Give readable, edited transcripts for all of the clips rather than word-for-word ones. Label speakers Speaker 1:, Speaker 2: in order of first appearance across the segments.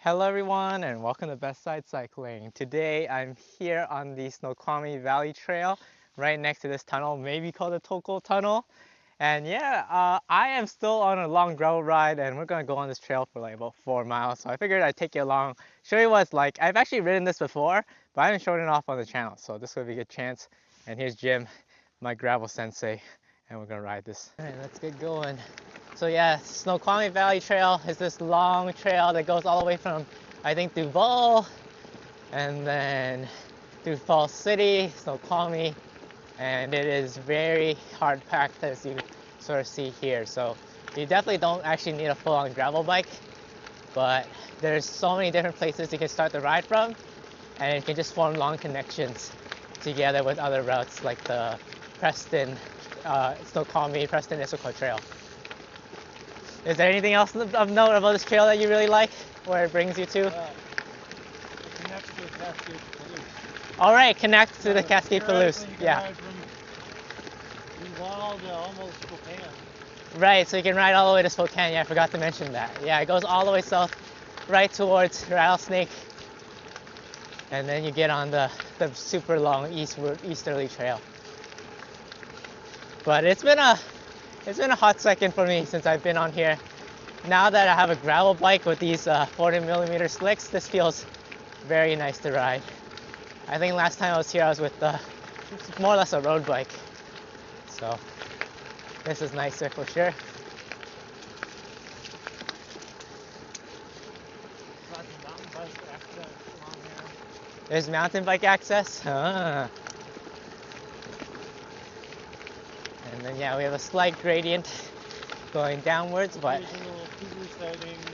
Speaker 1: Hello everyone and welcome to Best Side Cycling. Today I'm here on the Snoqualmie Valley Trail right next to this tunnel, maybe called the Tokul Tunnel. And I am still on a long gravel ride and we're gonna go on this trail for like about 4 miles. So I figured I'd take you along, show you what it's like. I've actually ridden this before, but I haven't shown it off on the channel. So this will be a good chance. And here's Jim, my gravel sensei, and we're gonna ride this. All right, let's get going. So yeah, Snoqualmie Valley Trail is this long trail that goes all the way from, I think, Duval, and then through Falls City, Snoqualmie, and it is very hard packed as you sort of see here. So you definitely don't actually need a full-on gravel bike, but there's so many different places you can start the ride from, and you can just form long connections together with other routes like the Snoqualmie, Preston, Issaquah Trail. Is there anything else of note about this trail that you really like, where it brings you to?
Speaker 2: It connects to the Cascade Palouse.
Speaker 1: All right, connect to the Cascade Palouse. Yeah.
Speaker 2: From Duval to almost Spokane.
Speaker 1: Right, so you can ride all the way to Spokane. Yeah, I forgot to mention that. Yeah, it goes all the way south, right towards Rattlesnake, and then you get on the super long easterly trail. But it's been a hot second for me since I've been on here. Now that I have a gravel bike with these 40mm slicks, this feels very nice to ride. I think last time I was here, I was with more or less a road bike. So this is nicer for sure. There's mountain bike access. Ah. And then yeah, we have a slight gradient going downwards, but
Speaker 2: Cougar sightings.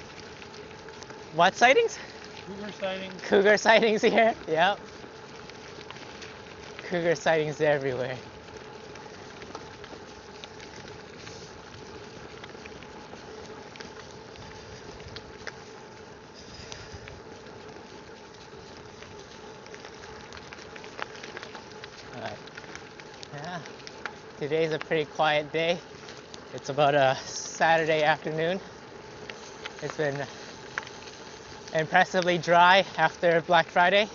Speaker 1: What sightings?
Speaker 2: Cougar sightings.
Speaker 1: Cougar sightings here. Yep. Cougar sightings everywhere. All right. Yeah. Today's a pretty quiet day. It's about a Saturday afternoon. It's been impressively dry after Black Friday,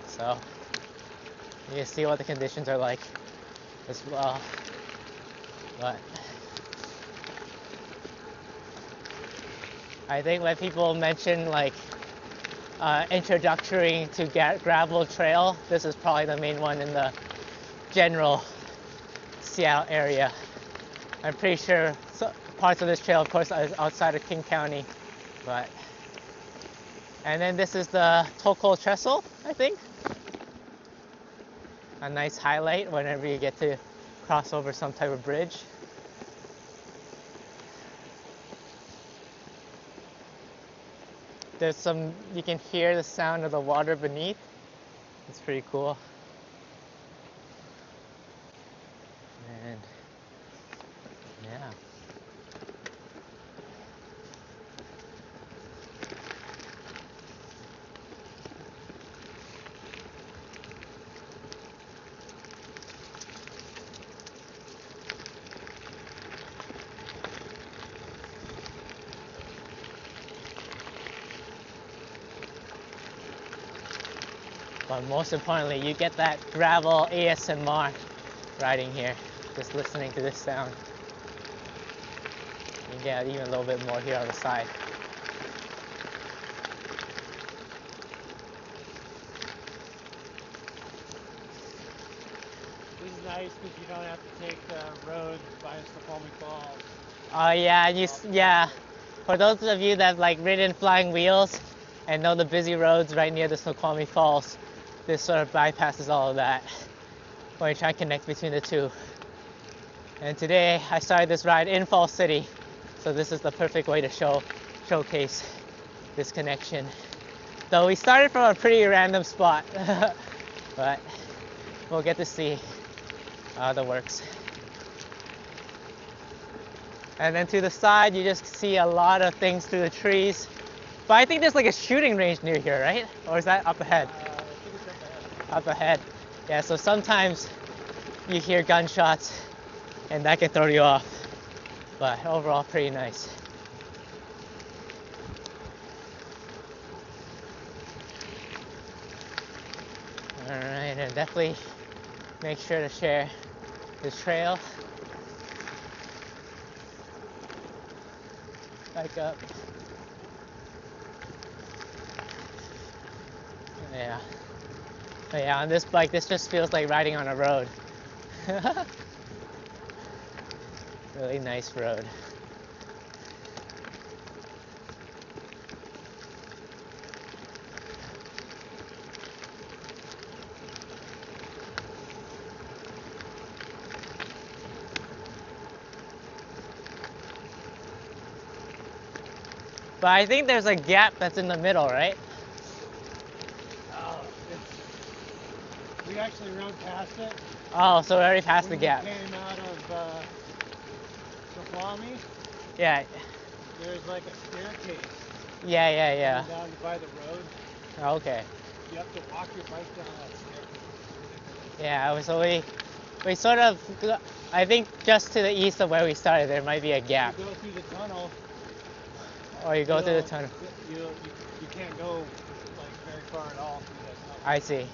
Speaker 1: so you can see what the conditions are like as well. But I think when people mention like introductory to gravel trail, this is probably the main one in the general Seattle area. I'm pretty sure parts of this trail, of course, is outside of King County, but. And then this is the Tokul Trestle, I think. A nice highlight whenever you get to cross over some type of bridge. You can hear the sound of the water beneath. It's pretty cool. And yeah. But most importantly, you get that gravel ASMR riding here, just listening to this sound. You get even a little bit more here on the side.
Speaker 2: This is nice because you don't have to take the road by Snoqualmie Falls.
Speaker 1: Oh yeah, for those of you that have like ridden Flying Wheels and know the busy roads right near the Snoqualmie Falls, this sort of bypasses all of that when you try to connect between the two. And today I started this ride in Falls City, so this is the perfect way to showcase this connection. Though we started from a pretty random spot, but we'll get to see the works. And then to the side, you just see a lot of things through the trees. But I think there's like a shooting range near here, right? Or is that up ahead?
Speaker 2: I think it's up ahead.
Speaker 1: Up ahead. Yeah, so sometimes you hear gunshots and that can throw you off. But overall, pretty nice. then definitely make sure to share the trail. Back up. Yeah. But yeah, on this bike, this just feels like riding on a road. Really nice road. But I think there's a gap that's in the middle, right?
Speaker 2: Oh, we actually run past it.
Speaker 1: Oh, so we already passed
Speaker 2: When
Speaker 1: the gap.
Speaker 2: we came out of Snoqualmie,
Speaker 1: Yeah,
Speaker 2: there's like a staircase
Speaker 1: yeah.
Speaker 2: going down by the road.
Speaker 1: Okay.
Speaker 2: You have to walk your bike down that staircase.
Speaker 1: Yeah, so we sort of, I think just to the east of where we started, there might be a gap.
Speaker 2: You go through the tunnel.
Speaker 1: Or you go through the tunnel.
Speaker 2: You can't go like very far at all through that tunnel.
Speaker 1: I see.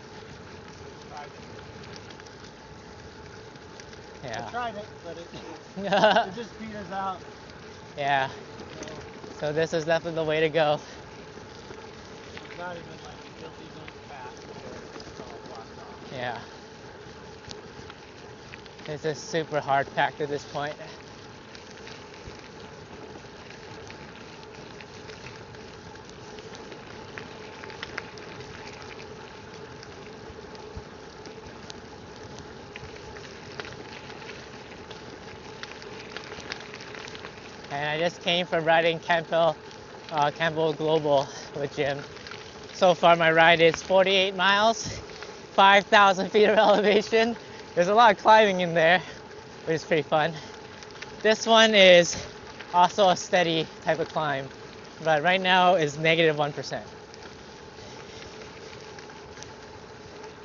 Speaker 2: I tried it, but it
Speaker 1: Yeah.
Speaker 2: just beat us out.
Speaker 1: Yeah. So this is definitely the way to go.
Speaker 2: It's not even like a guilty little path where it's all blocked off.
Speaker 1: Yeah. This is super hard packed at this point. And I just came from riding Campbell Global with Jim. So far my ride is 48 miles, 5,000 feet of elevation. There's a lot of climbing in there, which is pretty fun. This one is also a steady type of climb, but right now is negative 1%.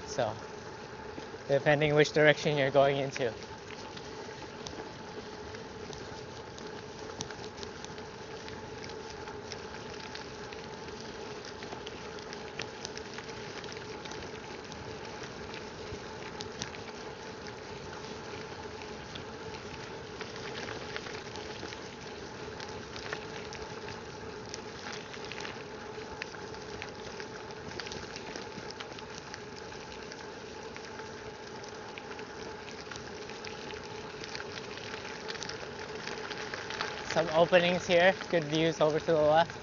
Speaker 1: So, depending which direction you're going into. Some openings here, good views over to the left.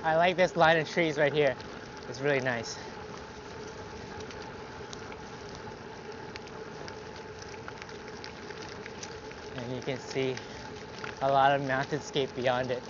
Speaker 1: I like this line of trees right here. It's really nice. And you can see a lot of mountainscape beyond it.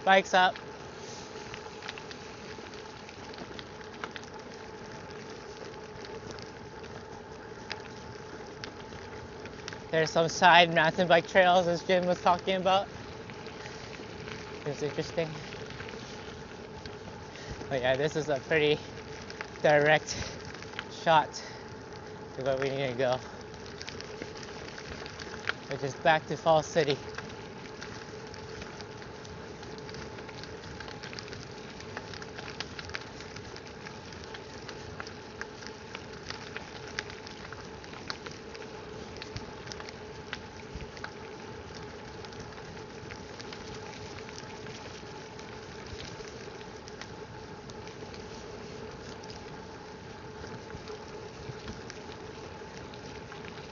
Speaker 1: Bikes up. There's some side mountain bike trails as Jim was talking about. It's interesting. But yeah, this is a pretty direct shot to where we need to go, which is back to Falls City.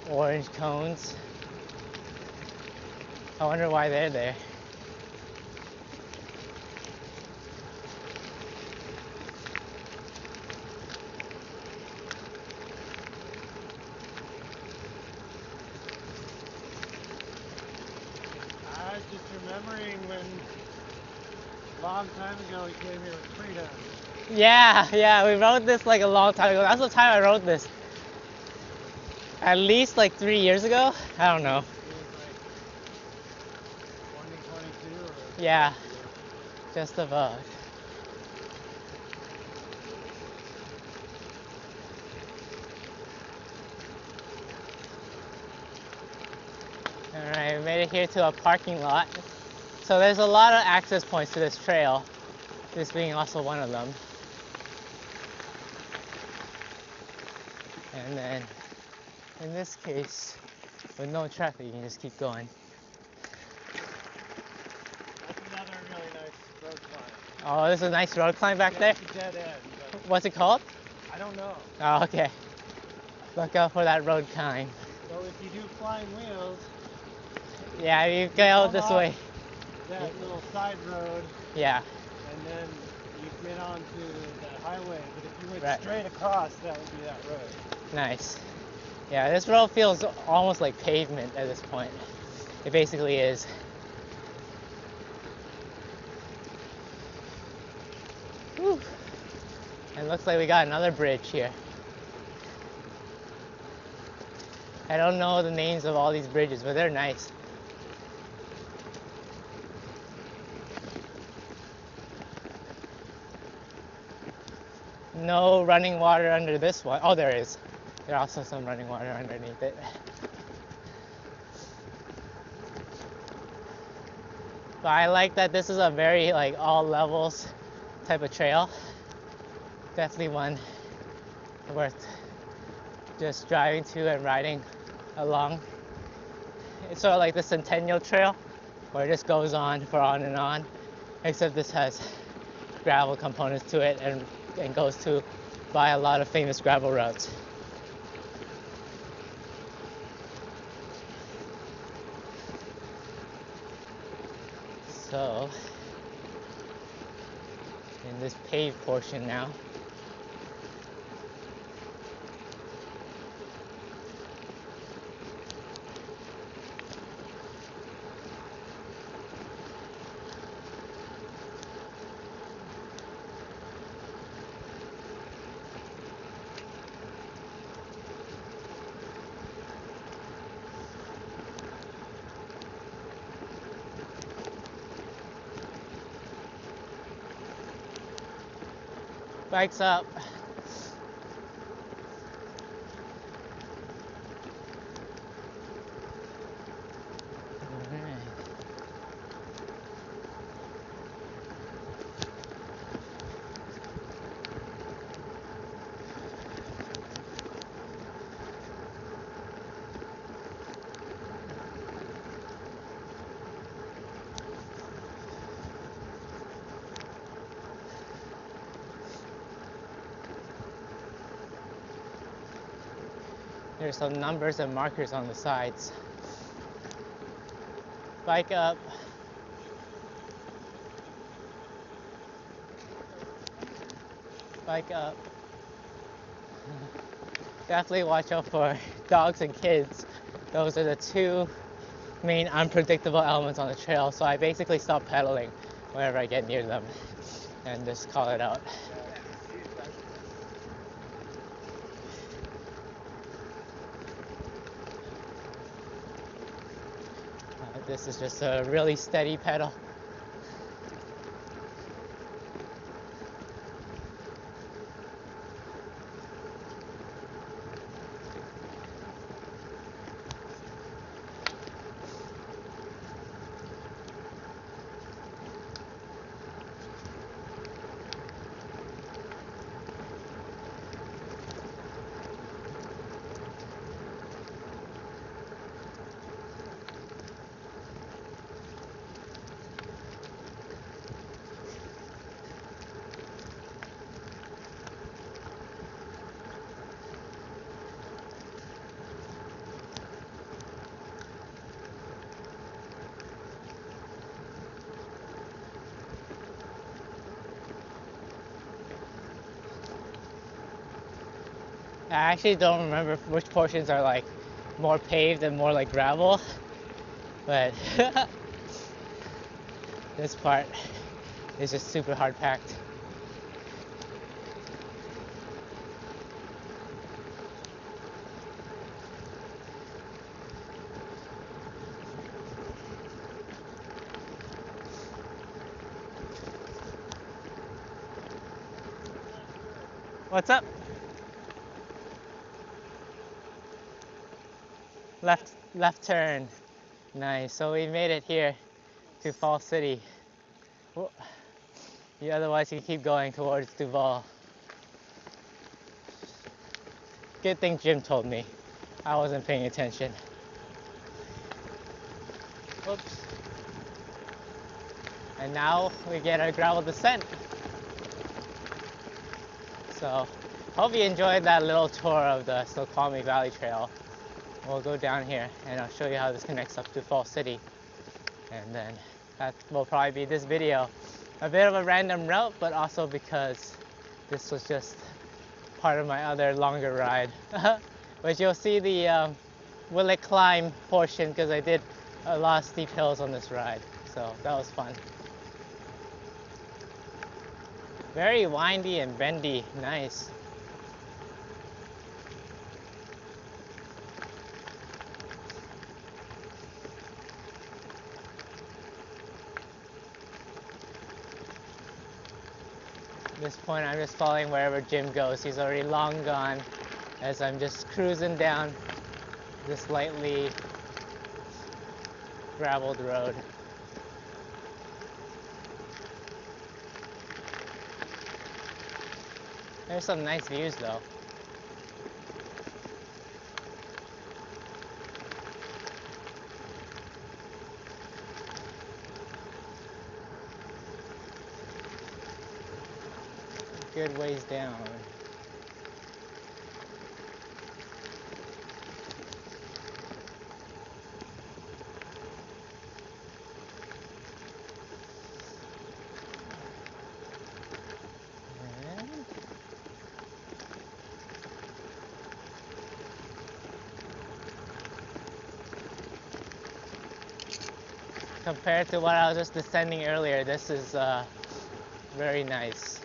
Speaker 1: Orange cones. I wonder why they're there.
Speaker 2: mentioned a long time ago he came here with freedom.
Speaker 1: Yeah, we wrote this like a long time ago. That's the time I wrote this. At least like 3 years ago? I don't know.
Speaker 2: It was like 2022 or
Speaker 1: Yeah,
Speaker 2: last year.
Speaker 1: just about. Alright, we made it here to a parking lot. So there's a lot of access points to this trail, this being also one of them. And then, in this case, with no traffic, you can just keep going.
Speaker 2: That's another really nice road climb.
Speaker 1: Oh, there's a nice road climb back there?
Speaker 2: It's a dead end, but
Speaker 1: What's it called?
Speaker 2: I don't know.
Speaker 1: Oh, okay. Look out for that road climb.
Speaker 2: So if you do flying wheels,
Speaker 1: Yeah, you go
Speaker 2: come
Speaker 1: this
Speaker 2: off
Speaker 1: way.
Speaker 2: that little side road,
Speaker 1: Yeah,
Speaker 2: and then you get onto the highway. But if you went
Speaker 1: Right.
Speaker 2: straight across, that would be that road.
Speaker 1: nice. Yeah, this road feels almost like pavement at this point. It basically is. Whew. And looks like we got another bridge here. I don't know the names of all these bridges, but they're nice. No running water under this one. Oh, there is. There's also some running water underneath it. But I like that this is a very like all levels type of trail. Definitely one worth just driving to and riding along. It's sort of like the Centennial Trail where it just goes on for on and on, except this has gravel components to it and goes to by a lot of famous gravel routes. So, in this paved portion now, bikes up. There's some numbers and markers on the sides. Bike up. Bike up. Definitely watch out for dogs and kids. Those are the two main unpredictable elements on the trail. So I basically stop pedaling whenever I get near them and just call it out. This is just a really steady pedal. I actually don't remember which portions are like more paved and more like gravel, but This part is just super hard packed. What's up? Left turn. Nice. So we made it here to Fall City. Yeah, otherwise you keep going towards Duval. Good thing Jim told me. I wasn't paying attention. Oops. And now we get a gravel descent. So hope you enjoyed that little tour of the Snoqualmie Valley Trail. We'll go down here and I'll show you how this connects up to Fall City. And then that will probably be this video. A bit of a random route, but also because this was just part of my other longer ride. But you'll see the will it climb portion because I did a lot of steep hills on this ride. So that was fun. Very windy and bendy, nice. At this point I'm just following wherever Jim goes. He's already long gone as I'm just cruising down this lightly graveled road. There's some nice views though. Good ways down. Compared to what I was just descending earlier, this is very nice.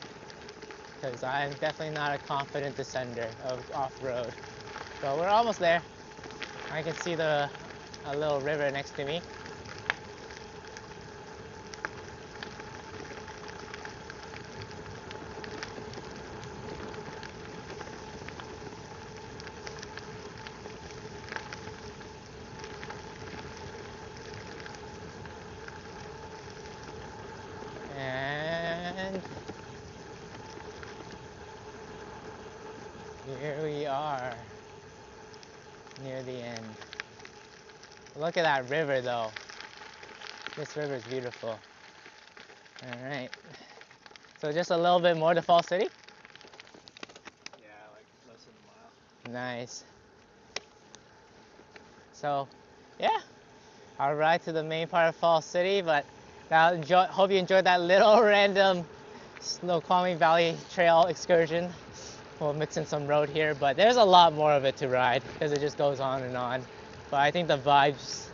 Speaker 1: Because I'm definitely not a confident descender of off-road. So we're almost there. I can see a little river next to me. And here we are, near the end. Look at that river though. This river is beautiful. Alright. So just a little bit more to Fall City?
Speaker 2: Yeah, like less than a mile.
Speaker 1: Nice. So, yeah. I'll ride to the main part of Fall City, but hope you enjoyed that little random Snoqualmie Valley Trail excursion. We'll mix in some road here, but there's a lot more of it to ride because it just goes on and on. But I think the vibes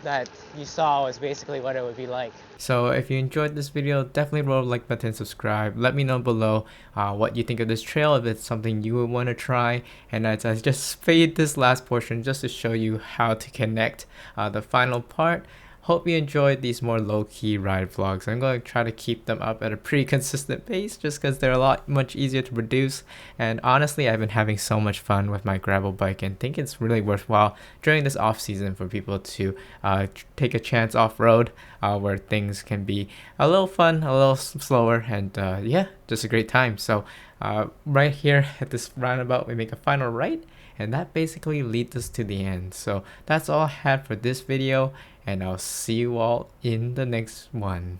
Speaker 1: that you saw was basically what it would be like. So if you enjoyed this video, definitely roll the like button, subscribe. Let me know below what you think of this trail, if it's something you would want to try. And I just fade this last portion just to show you how to connect the final part. Hope you enjoyed these more low-key ride vlogs. I'm going to try to keep them up at a pretty consistent pace just because they're much easier to produce. And honestly, I've been having so much fun with my gravel bike and think it's really worthwhile during this off-season for people to take a chance off-road where things can be a little fun, a little slower, and yeah, just a great time. So right here at this roundabout, we make a final right, and that basically leads us to the end. So that's all I had for this video, and I'll see you all in the next one.